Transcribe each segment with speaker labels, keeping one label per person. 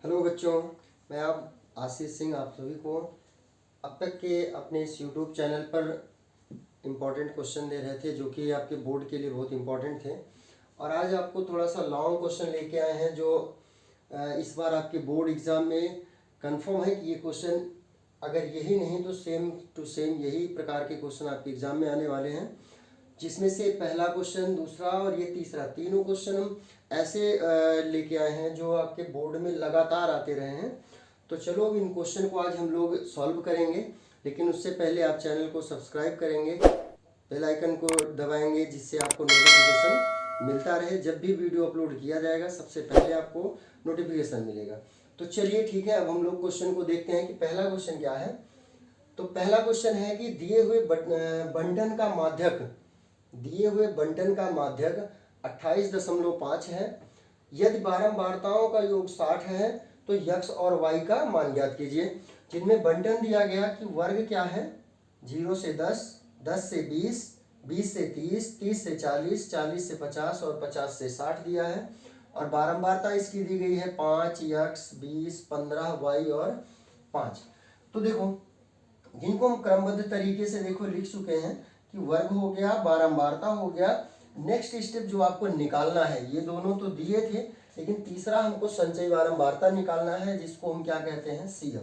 Speaker 1: Hello बच्चों, मैं आप आशीष सिंह आप सभी को अब तक के अपने इस यूट्यूब चैनल पर इम्पोर्टेंट क्वेश्चन दे रहे थे जो कि आपके बोर्ड के लिए बहुत इम्पोर्टेंट थे। और आज आपको थोड़ा सा लॉन्ग क्वेश्चन लेके आए हैं जो इस बार आपके बोर्ड एग्ज़ाम में कंफर्म है कि ये क्वेश्चन अगर यही नहीं तो सेम टू सेम यही प्रकार के क्वेश्चन आपके एग्ज़ाम में आने वाले हैं, जिसमें से पहला क्वेश्चन, दूसरा और ये तीसरा, तीनों क्वेश्चन हम ऐसे लेके आए हैं जो आपके बोर्ड में लगातार आते रहे हैं। तो चलो इन क्वेश्चन को आज हम लोग सॉल्व करेंगे, लेकिन उससे पहले आप चैनल को सब्सक्राइब करेंगे, बेल आइकन को दबाएंगे, जिससे आपको नोटिफिकेशन मिलता रहे। जब भी वीडियो अपलोड किया जाएगा सबसे पहले आपको नोटिफिकेशन मिलेगा। तो चलिए ठीक है, अब हम लोग क्वेश्चन को देखते हैं कि पहला क्वेश्चन क्या है। तो पहला क्वेश्चन है कि दिए हुए बंटन का माध्यक 28.5 है। यदि बारंबारताओं का योग 60 है तो यक्स और वाई का मान ज्ञात कीजिए। जिनमें बंटन दिया गया कि वर्ग क्या है, 0 से 10, 10 से 20, 20 से 30, 30 से 40, 40 से 50 और 50 से 60 दिया है। और बारंबारता इसकी दी गई है 5 यक्स, 20, 15 वाई और 5। तो देखो, जिनको हम क्रमबद्ध तरीके से देखो लिख चुके हैं कि वर्ग हो गया, बारंबारता हो गया। नेक्स्ट स्टेप जो आपको निकालना है, ये दोनों तो दिए थे, लेकिन तीसरा हमको संचयी बारंबारता निकालना है, जिसको हम क्या कहते हैं, CF।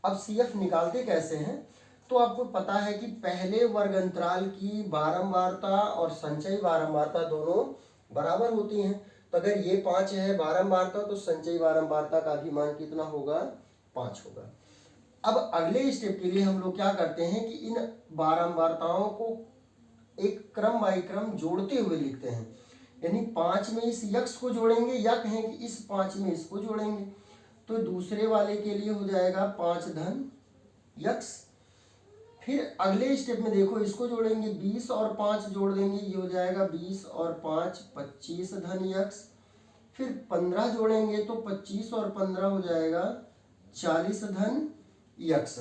Speaker 1: अब CF निकालते कैसे हैं, तो आपको पता है कि पहले वर्ग अंतराल की बारंबारता और संचयी बारंबारता दोनों बराबर होती हैं। तो अगर ये 5 है बारंबारता, तो संचयी बारंबारता का भी मान कितना होगा, 5 होगा। अब अगले स्टेप के लिए हम लोग क्या करते हैं कि इन बारंबारताओं को एक क्रम बाई क्रम जोड़ते हुए लिखते हैं। यानी 5 में इस यक्स को जोड़ेंगे, या कहें कि इस 5 में इसको जोड़ेंगे। तो दूसरे वाले के लिए हो जाएगा 5 धन यक्स। फिर अगले स्टेप में देखो, इसको जोड़ेंगे, 20 और 5 जोड़ देंगे, ये हो जाएगा 20 और 5 25 धन यक्स। फिर 15 जोड़ेंगे तो 25 और 15 हो जाएगा 40 धन यक्स।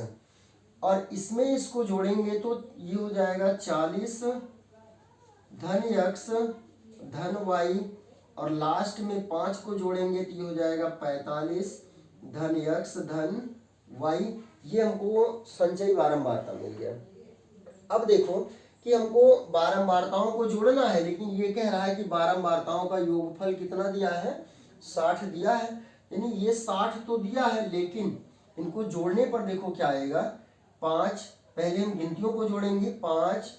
Speaker 1: और इसमें इसको जोड़ेंगे तो ये हो जाएगा 40 धन यक्स धन वाई। और लास्ट में 5 को जोड़ेंगे तो ये हो जाएगा 45 धन यक्स धन वाई। ये हमको संचयी बारंबारता मिल गया। अब देखो कि हमको बारंबारताओं को जोड़ना है, लेकिन ये कह रहा है कि बारंबारताओं का योगफल कितना दिया है, 60 दिया है। यानी ये 60 तो दिया है, लेकिन इनको जोड़ने पर देखो क्या आएगा, 5, पहले हम गिनतियों को जोड़ेंगे, 5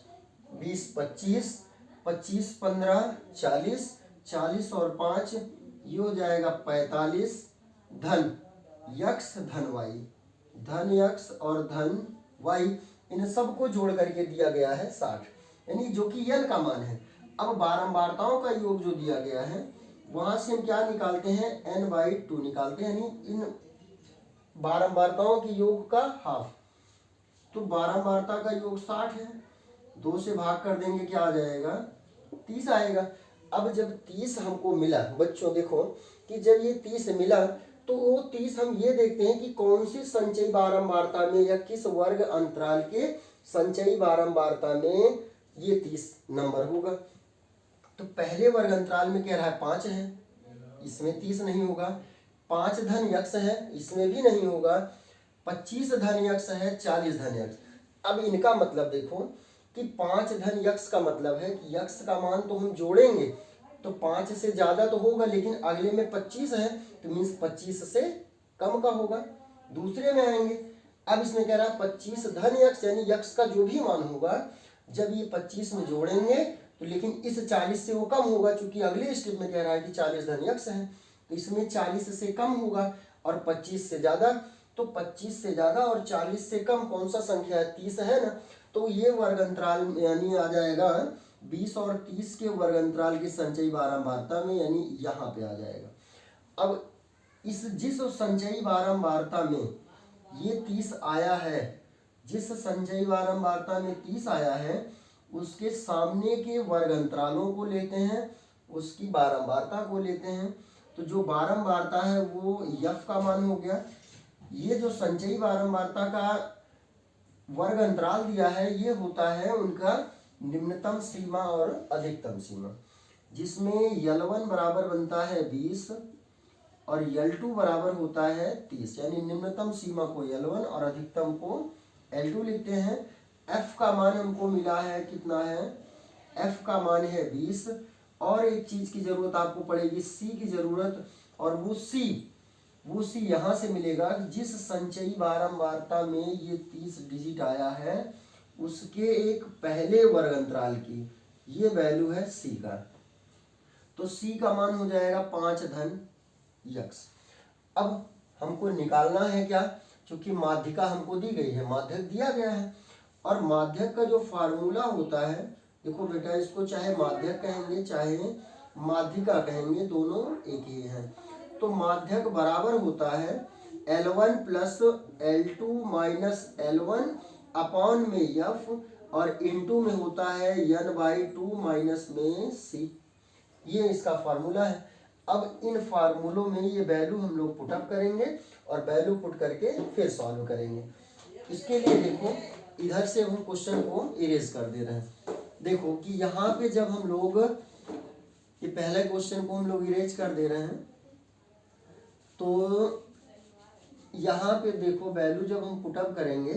Speaker 1: 20 25, 25 15 40, 40 और 5 ये हो जाएगा 45 धन यक्स धन वाई, धन यक्स और धन वाई। इन सब को जोड़ करके दिया गया है 60, यानी जो कि n का मान है। अब बारंबारताओं का योग जो दिया गया है, वहां से हम क्या निकालते हैं, n/2 निकालते हैं, यानी इन बारंबारताओं के योग का हाफ। तो बारंबारता का योग 60 है, 2 से भाग कर देंगे, क्या आ जाएगा, 30 आएगा। अब जब 30 हमको मिला बच्चों, देखो कि जब ये 30 मिला तो वो 30 हम ये देखते हैं कि कौन सी संचयी बारंबारता में या किस वर्ग अंतराल के संचयी बारंबारता में ये 30 नंबर होगा। तो पहले वर्ग अंतराल में कह रहा है 5 है, इसमें 30 नहीं होगा। 5 धन यक्स है, इसमें भी नहीं होगा। 25 धन यक्स है, 40 धन यक्स। अब इनका मतलब देखो कि 5 धन यक्स का मतलब है कि यक्स का मान तो हम जोड़ेंगे तो 5 से ज्यादा तो होगा, लेकिन अगले में 25 है तो मीन्स 25 से कम का होगा। दूसरे में आएंगे, अब इसमें कह रहा है 25 धन यक्स, यानी यक्स का जो भी मान होगा जब ये 25 में जोड़ेंगे तो, लेकिन इस 40 से वो कम होगा, क्योंकि अगले स्टेप में कह रहा है कि 40 धन यक्स है, तो इसमें 40 से कम होगा। और 25 से ज्यादा, तो 25 से ज्यादा और 40 से कम कौन सा संख्या है, 30 है ना। तो ये वर्ग अंतराल यानी आ जाएगा 20 और 30 के वर्ग अंतराल की संचयी बारंबारता में, यानी यहाँ पे आ जाएगा। अब जिस संचयी बारंबारता में ये 30 आया है, जिस संचयी बारंबारता में 30 आया है, उसके सामने के वर्ग अंतरालों को लेते हैं, उसकी बारंबारता को लेते हैं। तो जो बारंबारता है वो f का मान हो गया। ये जो संचयी बारंबारता का वर्ग अंतराल दिया है, ये होता है उनका निम्नतम सीमा और अधिकतम सीमा, जिसमें L1 बराबर बनता है 20 और L2 बराबर होता है 30, यानी निम्नतम सीमा को L1 और अधिकतम को L2 लिखते हैं। F का मान हमको मिला है, कितना है, F का मान है 20। और एक चीज की जरूरत आपको पड़ेगी, C की जरूरत, और वो C यहाँ से मिलेगा जिस संचयी बारंबारता में ये 30 डिजिट आया है उसके एक पहले वर्ग अंतराल की ये वैल्यू है C का। तो C का मान हो जाएगा 5 धन यक्स। अब हमको निकालना है क्या, क्योंकि माध्यिका हमको दी गई है, माध्यक दिया गया है, और माध्यक का जो फार्मूला होता है, देखो बेटा इसको चाहे माध्यक कहेंगे चाहे माध्यिका कहेंगे, दोनों एक ही है। तो माध्यक बराबर होता है L1 plus L2 minus L1 upon में F, और इनटू में होता है N/2 माइनस में C। ये इसका फार्मूला है। अब इन फार्मूलों में ये वैल्यू हम लोग पुटअप करेंगे और वैल्यू पुट करके फिर सॉल्व करेंगे। इसके लिए देखो इधर से हम क्वेश्चन को इरेज कर दे रहे हैं। देखो कि यहाँ पे जब हम लोग ये पहले क्वेश्चन को हम लोग इरेज कर दे रहे हैं, तो यहाँ पे देखो वैल्यू जब हम पुटअप करेंगे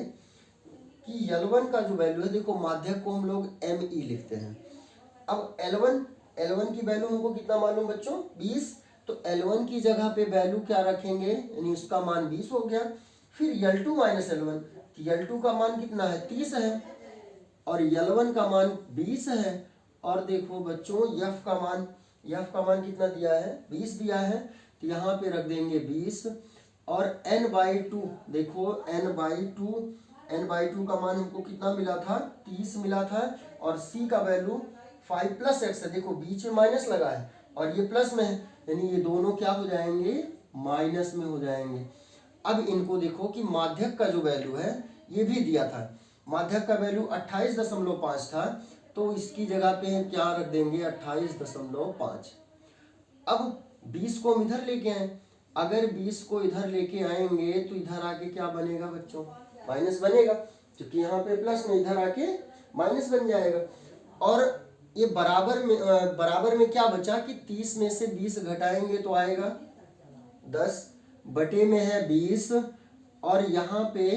Speaker 1: कि L1 का जो वैल्यू है, देखो माध्यक को हम लोग ME लिखते हैं। अब L1 की वैल्यू हमको कितना मालूम बच्चों, 20। तो L1 की जगह पे वैल्यू क्या रखेंगे, यानी उसका मान 20 हो गया। फिर L2 माइनस L1, तो L2 का मान कितना है, 30 है, और L1 का मान 20 है। और देखो बच्चों F का मान कितना दिया है, 20 दिया है, तो यहाँ पे रख देंगे 20। और N/2, देखो N/2 का मान हमको कितना मिला था, 30 मिला था, और C का वैल्यू 5 प्लस एक्स है, देखो बीच में माइनस लगा है और ये प्लस में है, यानी ये दोनों क्या हो जाएंगे, माइनस में हो जाएंगे। अब इनको देखो कि माध्यक का जो वैल्यू है ये भी दिया था, माध्यक का वैल्यू 28.5 था, तो इसकी जगह पे क्या रख देंगे, 28.5। अब 20 को हम इधर लेके आए, अगर 20 को इधर लेके आएंगे तो इधर आके क्या बनेगा बच्चों, माइनस बनेगा, क्योंकि यहाँ पे प्लस में इधर आके माइनस बन जाएगा। और ये बराबर में क्या बचा कि 30 में से 20 घटाएंगे तो आएगा 10, बटे में है 20, और यहाँ पे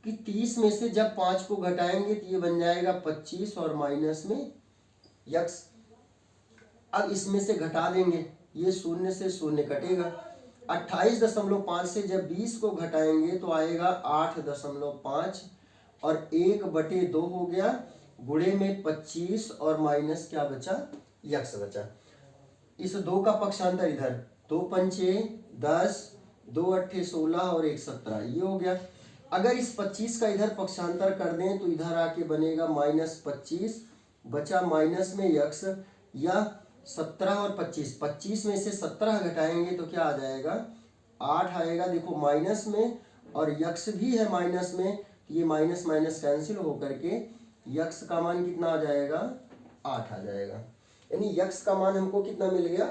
Speaker 1: कि 30 में से जब 5 को घटाएंगे तो ये बन जाएगा 25 और माइनस में यक्स। अब इसमें से घटा देंगे, ये शून्य से शून्य कटेगा, 28.5 से जब 20 को घटाएंगे तो आएगा 8.5, और 1/2 हो गया, गुणे में 25 और माइनस क्या बचा, यक्स बचा। इस 2 का पक्षांतर इधर, 2 पंचे 10, 2 अट्ठे 16 और 1 17, ये हो गया। अगर इस 25 का इधर पक्षांतर कर दें तो इधर आके बनेगा -25, बचा माइनस में यक्स, या 17 और 25 में से 17 घटाएंगे तो क्या आ जाएगा, 8 आएगा। देखो माइनस में और यक्स भी है माइनस में, ये माइनस माइनस कैंसिल होकर के यक्स का मान कितना आ जाएगा, 8 आ जाएगा। यानी यक्स का मान हमको कितना मिल गया,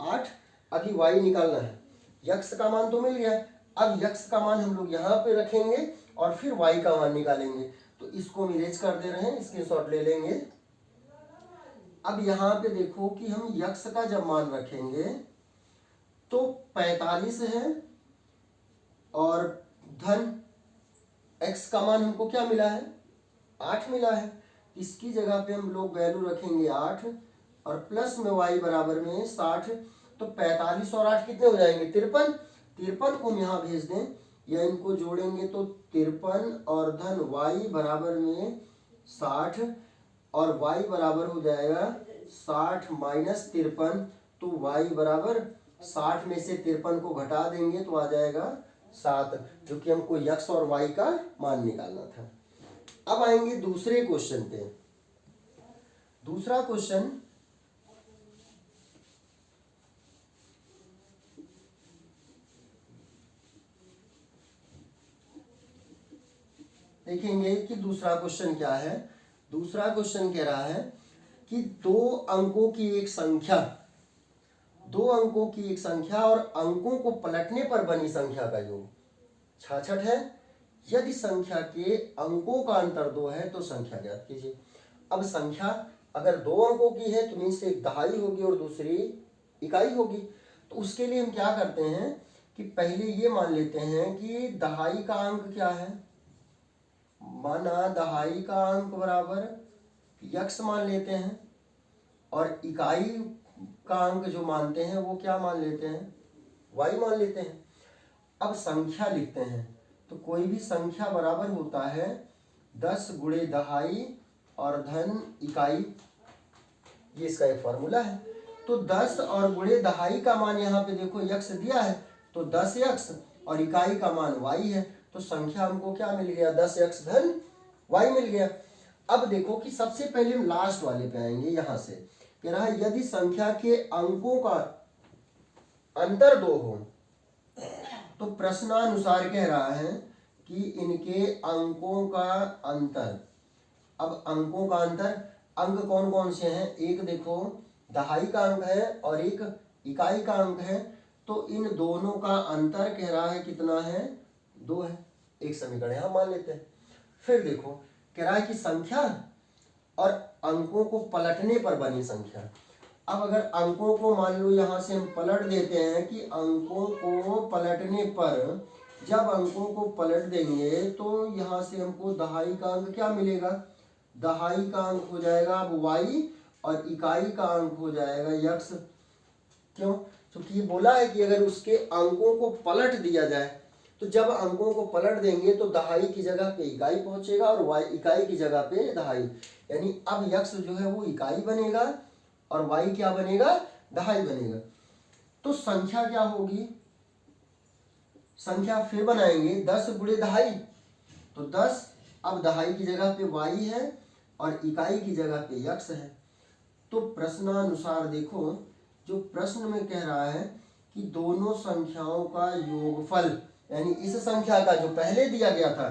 Speaker 1: 8। अभी वाई निकालना है, यक्स का मान तो मिल गया, अब यक्स का मान हम लोग यहाँ पे रखेंगे और फिर वाई का मान निकालेंगे। तो इसको हम इरेज कर दे रहे हैं, स्क्रीनशॉट ले लेंगे। अब यहाँ पे देखो कि हम यक्स का जब मान रखेंगे तो 45 है, और धन एक्स का मान हमको क्या मिला है, 8 मिला है। इसकी जगह पे हम लोग वैल्यू रखेंगे 8, और प्लस में y बराबर में 60। तो 45 और 8 कितने हो जाएंगे, 53 को हम यहाँ भेज दें या इनको जोड़ेंगे तो 53, और धन y बराबर में 60, और y बराबर हो जाएगा 60 माइनस 53। तो y बराबर 60 में से 53 को घटा देंगे तो आ जाएगा 7, जो कि हमको यक्स और y का मान निकालना था। अब आएंगे दूसरे क्वेश्चन पे। दूसरा क्वेश्चन देखेंगे कि दूसरा क्वेश्चन क्या है। दूसरा क्वेश्चन कह रहा है कि 2 अंकों की एक संख्या और अंकों को पलटने पर बनी संख्या का योग 66 है। यदि संख्या के अंकों का अंतर 2 है तो संख्या ज्ञात कीजिए। अब संख्या अगर 2 अंकों की है तो मीन्स एक दहाई होगी और दूसरी इकाई होगी। तो उसके लिए हम क्या करते हैं कि पहले ये मान लेते हैं कि दहाई का अंक क्या है, माना दहाई का अंक बराबर यक्स मान लेते हैं, और इकाई का अंक जो मानते हैं वो क्या मान लेते हैं, वाई मान लेते हैं। अब संख्या लिखते हैं, तो कोई भी संख्या बराबर होता है 10 गुणे दहाई और धन इकाई, ये इसका एक फॉर्मूला है। तो 10 और गुणे दहाई का मान यहाँ पे देखो यक्स दिया है, तो 10 यक्स और इकाई का मान वाई है, तो संख्या हमको क्या मिल गया, 10 यक्स धन वाई मिल गया। अब देखो कि सबसे पहले हम लास्ट वाले पे आएंगे, यहां से कह रहा है यदि संख्या के अंकों का अंतर 2 हो, तो प्रश्नानुसार कह रहा है कि इनके अंकों का अंतर। अब अंकों का अंतर, अंक कौन कौन से हैं, एक देखो दहाई का अंक है और एक इकाई का अंक है, तो इन दोनों का अंतर कह रहा है कितना है, 2 है। एक समीकरण यहां मान लेते हैं। फिर देखो कह रहा है कि संख्या और अंकों को पलटने पर बनी संख्या। अब अगर अंकों को मान लो यहां से हम पलट देते हैं कि अंकों को पलटने पर, जब अंकों को पलट देंगे तो यहां से हमको दहाई का अंक क्या मिलेगा, दहाई का अंक हो जाएगा अब वाई और इकाई का अंक हो जाएगा यक्स। क्यों, क्योंकि ये बोला है कि अगर उसके अंकों को पलट दिया जाए, तो जब अंकों को पलट देंगे तो दहाई की जगह पे इकाई पहुंचेगा और वाई इकाई की जगह पे दहाई, यानी अब यक्स जो है वो इकाई बनेगा और वाई क्या बनेगा, दहाई बनेगा। तो संख्या क्या होगी, संख्या फिर बनाएंगे 10 गुणे दहाई, तो 10, अब दहाई की जगह पे वाई है और इकाई की जगह पे यक्स है। तो प्रश्नानुसार देखो, जो प्रश्न में कह रहा है कि दोनों संख्याओं का योगफल, यानी इस संख्या का जो पहले दिया गया था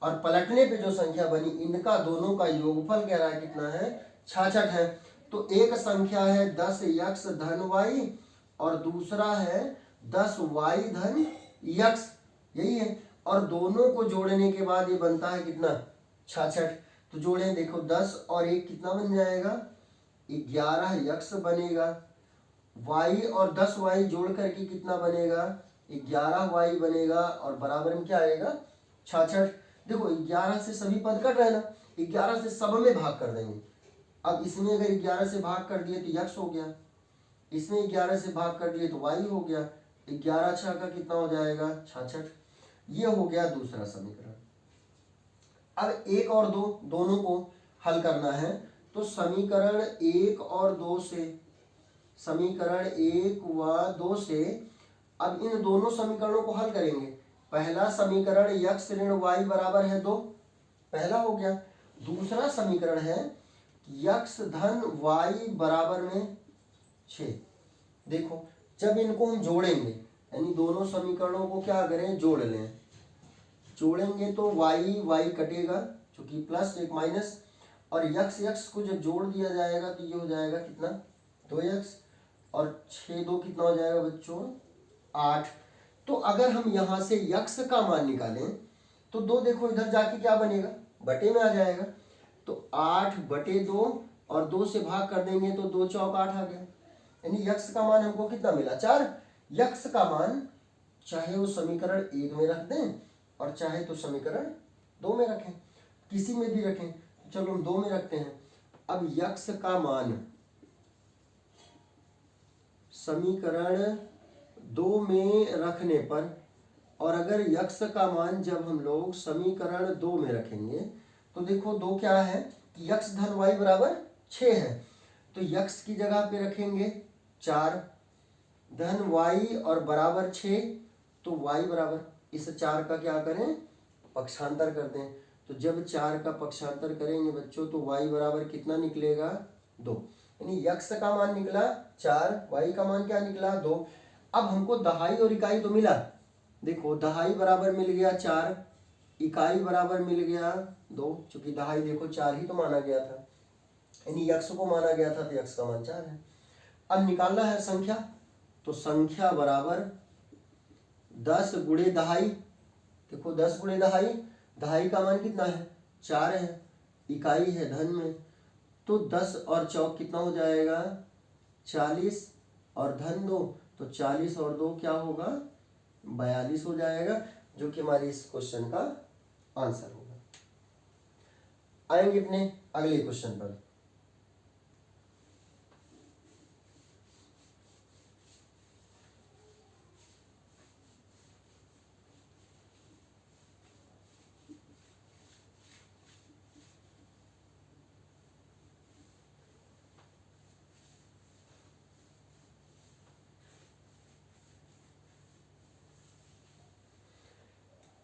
Speaker 1: और पलटने पे जो संख्या बनी, इनका दोनों का योगफल कह रहा है कितना है, 66 है। तो एक संख्या है 10 यक्स धन वाई और दूसरा है 10 वाई धन यक्स, यही है। और दोनों को जोड़ने के बाद ये बनता है कितना, 66। तो जोड़ें, देखो 10 और 1 कितना बन जाएगा, 11 यक्स बनेगा। वाई और 10 वाई जोड़ करके कितना बनेगा, 11 वाई बनेगा और बराबर में क्या आएगा, 66। देखो 11 से सभी पद कट रहे ना, 11 से सब में भाग कर देंगे। अब इसमें अगर 11 से भाग कर दिए तो यक्स हो गया, इसमें 11 से भाग कर दिए तो वाई हो गया, 11 छः का कितना हो जाएगा, 66। ये हो गया दूसरा समीकरण। अब 1 और 2 दोनों को हल करना है, तो समीकरण 1 और 2 से, समीकरण 1 व 2 से अब इन दोनों समीकरणों को हल करेंगे। पहला समीकरण यक्स ऋण वाई बराबर है 2, पहला हो गया। दूसरा समीकरण है यक्स धन वाई बराबर में 6। देखो जब इनको हम जोड़ेंगे, यानी दोनों समीकरणों को क्या करें, जोड़ लें, जोड़ेंगे तो वाई वाई कटेगा क्योंकि प्लस एक माइनस, और यक्स यक्स को जब जोड़ दिया जाएगा तो ये हो जाएगा कितना, 2 यक्स और 6 2 कितना हो जाएगा बच्चों, 8। तो अगर हम यहाँ से यक्स का मान निकालें तो 2 देखो इधर जाके क्या बनेगा, बटे में आ जाएगा। तो 8/2 और 2 से भाग कर देंगे तो 2 चौक 8 आ गया, यानी यक्स का मान हमको कितना मिला, 4। यक्स का मान चाहे वो समीकरण 1 में रख दें और चाहे तो समीकरण 2 में रखें, किसी में भी रखें। चलो हम 2 में रखते हैं। अब यक्स का मान समीकरण 2 में रखने पर, और अगर यक्स का मान जब हम लोग समीकरण 2 में रखेंगे तो देखो 2 क्या है कि यक्स धन वाई बराबर 6 है, तो यक्स की जगह पे रखेंगे 4 धन वाई और बराबर 6, तो वाई बराबर इस 4 का क्या करें, पक्षांतर कर दें। तो जब 4 का पक्षांतर करेंगे बच्चों तो वाई बराबर कितना निकलेगा, 2। यानी यक्स का मान निकला 4, वाई का मान क्या निकला, 2। अब हमको दहाई और इकाई तो मिला, देखो दहाई बराबर मिल गया 4, इकाई बराबर मिल गया 2, चूंकि दहाई देखो 4 ही तो माना गया था, यानी यक्स को माना गया था तो यक्स का मान 4 है। अब निकालना है संख्या, तो संख्या बराबर 10 गुणे दहाई, देखो 10 गुणे दहाई, दहाई का मान कितना है, 4 है, इकाई है धन में, तो 10 और चौक कितना हो जाएगा, 40 और धन 2, तो 40 और 2 क्या होगा, 42 हो जाएगा, जो कि हमारी इस क्वेश्चन का आंसर होगा। आएंगे अपने अगले क्वेश्चन पर।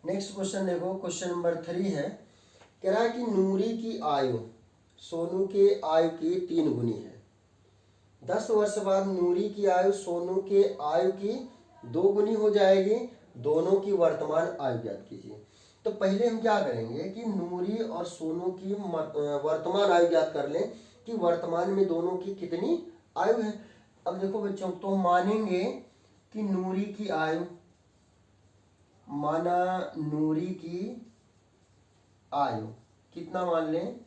Speaker 1: नेक्स्ट क्वेश्चन देखो, क्वेश्चन नंबर 3 है। कह रहा है कि नूरी की आयु सोनू के आयु की 3 गुनी है। 10 वर्ष बाद नूरी की आयु सोनू के आयु की 2 गुनी हो जाएगी। दोनों की वर्तमान आयु ज्ञात कीजिए। तो पहले हम क्या करेंगे कि नूरी और सोनू की वर्तमान आयु ज्ञात कर लें कि वर्तमान में दोनों की कितनी आयु है। अब देखो बच्चों, तो मानेंगे कि नूरी की आयु, माना नूरी की आयु कितना मान लें,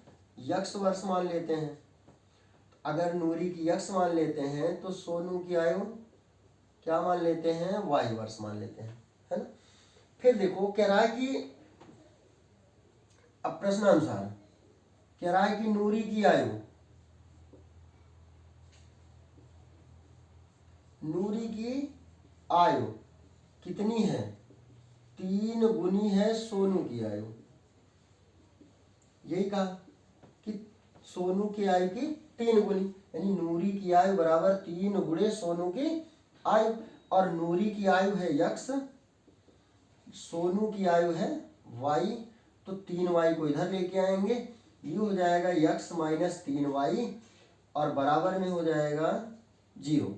Speaker 1: x वर्ष मान लेते हैं। अगर नूरी की x मान लेते हैं तो सोनू की आयु क्या मान लेते हैं, y वर्ष मान लेते हैं, है ना। फिर देखो कह रहा है कि अब प्रश्नानुसार कह रहा है कि नूरी की आयु, नूरी की आयु कितनी है, 3 गुनी है सोनू की आयु। यही कहा कि सोनू की आयु की 3 गुनी, यानी नूरी की आयु बराबर 3 गुणे सोनू की आयु। और नूरी की आयु है x, सोनू की आयु है y, तो 3y को इधर लेके आएंगे, ये हो जाएगा x माइनस 3y और बराबर में हो जाएगा 0।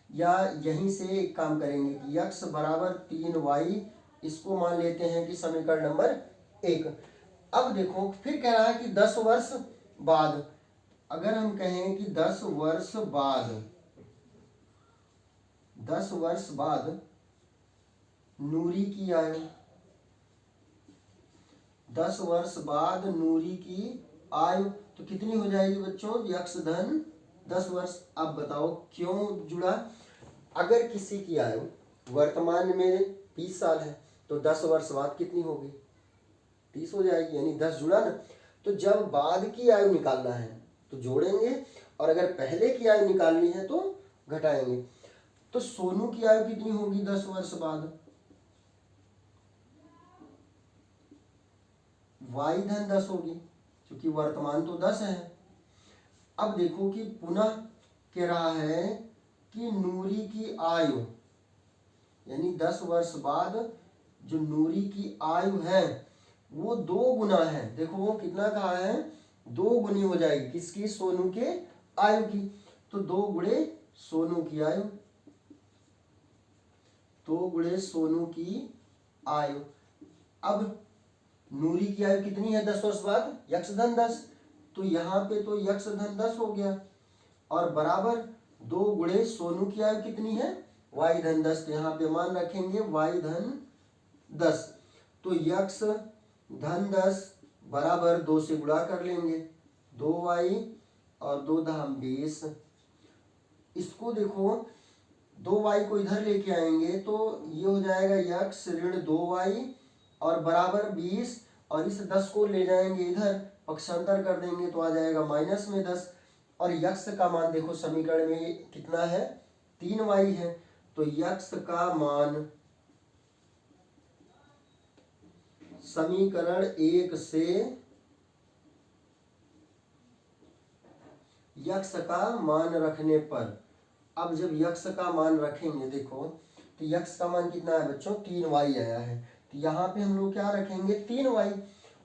Speaker 1: या यहीं से एक काम करेंगे कि x बराबर 3y, इसको मान लेते हैं कि समीकरण नंबर 1। अब देखो फिर कह रहा है कि 10 वर्ष बाद, अगर हम कहें कि 10 वर्ष बाद, 10 वर्ष बाद नूरी की आयु, 10 वर्ष बाद नूरी की आयु तो कितनी हो जाएगी बच्चों, x धन 10 वर्ष। अब बताओ क्यों जुड़ा। अगर किसी की आयु वर्तमान में 20 साल है तो 10 वर्ष बाद कितनी होगी, 30 हो जाएगी, यानी 10 जुड़ा ना। तो जब बाद की आयु निकालना है तो जोड़ेंगे, और अगर पहले की आयु निकालनी है तो घटाएंगे। तो सोनू की आयु कितनी होगी 10 वर्ष बाद, y धन 10 होगी, क्योंकि वर्तमान तो 10 है। अब देखो कि पुनः कह रहा है कि नूरी की आयु, यानी 10 वर्ष बाद जो नूरी की आयु है वो 2 गुना है। देखो वो कितना कहा है, 2 गुनी हो जाएगी किसकी, सोनू के आयु की। तो 2 गुणे सोनू की आयु, 2 गुणे सोनू की आयु। अब नूरी की आयु कितनी है 10 वर्ष बाद, x धन 10, तो यहाँ पे तो x धन 10 हो गया, और बराबर 2 गुणे सोनू की आयु कितनी है, y धन 10। तो यहाँ पे मान रखेंगे y धन 10, तो x धन 10 बराबर 2 से गुणा कर लेंगे, 2y और 2 धाम 20। इसको देखो 2y को इधर लेके आएंगे तो ये हो जाएगा x ऋण 2y और बराबर 20, और इस 10 को ले जाएंगे इधर, पक्षांतर कर देंगे तो आ जाएगा माइनस में 10। और x का मान देखो समीकरण में कितना है, 3y है, तो x का मान समीकरण 1 से x का मान रखने पर, अब जब x का मान रखेंगे देखो तो x का मान कितना है बच्चों, 3y आया है, तो यहाँ पे हम लोग क्या रखेंगे 3y,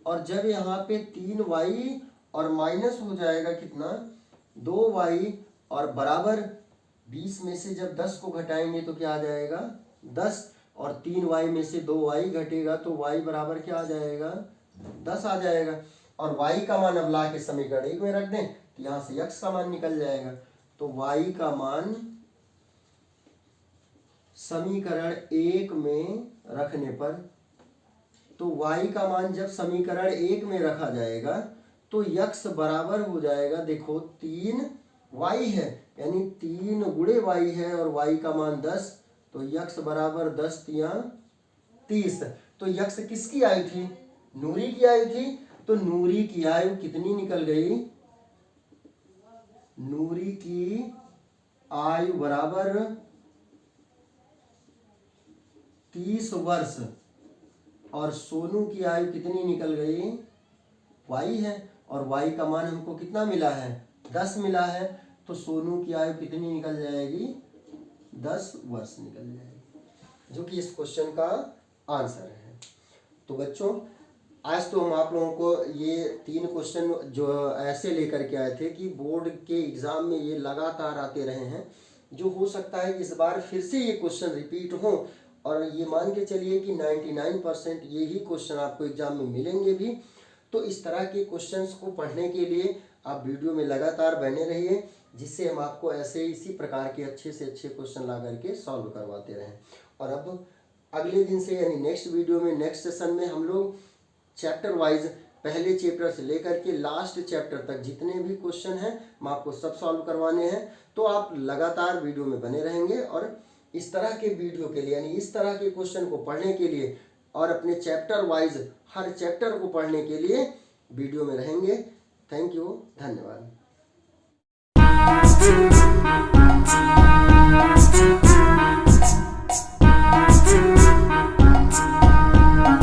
Speaker 1: और जब यहाँ पे 3y और माइनस हो जाएगा कितना 2y, और बराबर 20 में से जब 10 को घटाएंगे तो क्या आ जाएगा 10, और 3y में से 2y घटेगा तो y बराबर क्या आ जाएगा 10 आ जाएगा। और y का मान अब ला के समीकरण 1 में रख दें तो यहाँ से x का मान निकल जाएगा, तो y का मान समीकरण 1 में रखने पर, तो y का मान जब समीकरण 1 में रखा जाएगा तो x बराबर हो जाएगा, देखो 3y है, यानी 3 गुणे y है और y का मान 10, तो x बराबर 10 तिया 30। तो यक्ष किसकी आयु थी? नूरी की आयु थी। तो नूरी की आयु कितनी निकल गई? नूरी की आयु बराबर 30 वर्ष। और सोनू की आयु कितनी निकल गई? वाई है, और वाई का मान हमको कितना मिला है? 10 मिला है। तो सोनू की आयु कितनी निकल जाएगी? 10 वर्ष निकल जाएगी, जो कि इस क्वेश्चन का आंसर है। तो बच्चों, आज तो हम आप लोगों को ये 3 क्वेश्चन जो ऐसे लेकर के आए थे कि बोर्ड के एग्जाम में ये लगातार आते रहे हैं, जो हो सकता है कि इस बार फिर से ये क्वेश्चन रिपीट हो, और ये मान के चलिए कि 99% यही क्वेश्चन आपको एग्जाम में मिलेंगे भी। तो इस तरह के क्वेश्चंस को पढ़ने के लिए आप वीडियो में लगातार बने रहिए, जिससे हम आपको ऐसे इसी प्रकार के अच्छे से अच्छे क्वेश्चन ला करके सॉल्व करवाते रहें। और अब अगले दिन से यानी नेक्स्ट वीडियो में, नेक्स्ट सेशन में हम लोग चैप्टर वाइज पहले चैप्टर से लेकर के लास्ट चैप्टर तक जितने भी क्वेश्चन हैं हम आपको सब सॉल्व करवाने हैं। तो आप लगातार वीडियो में बने रहेंगे, और इस तरह के वीडियो के लिए यानी इस तरह के क्वेश्चन को पढ़ने के लिए और अपने चैप्टर वाइज हर चैप्टर को पढ़ने के लिए वीडियो में रहेंगे। थैंक यू, धन्यवाद।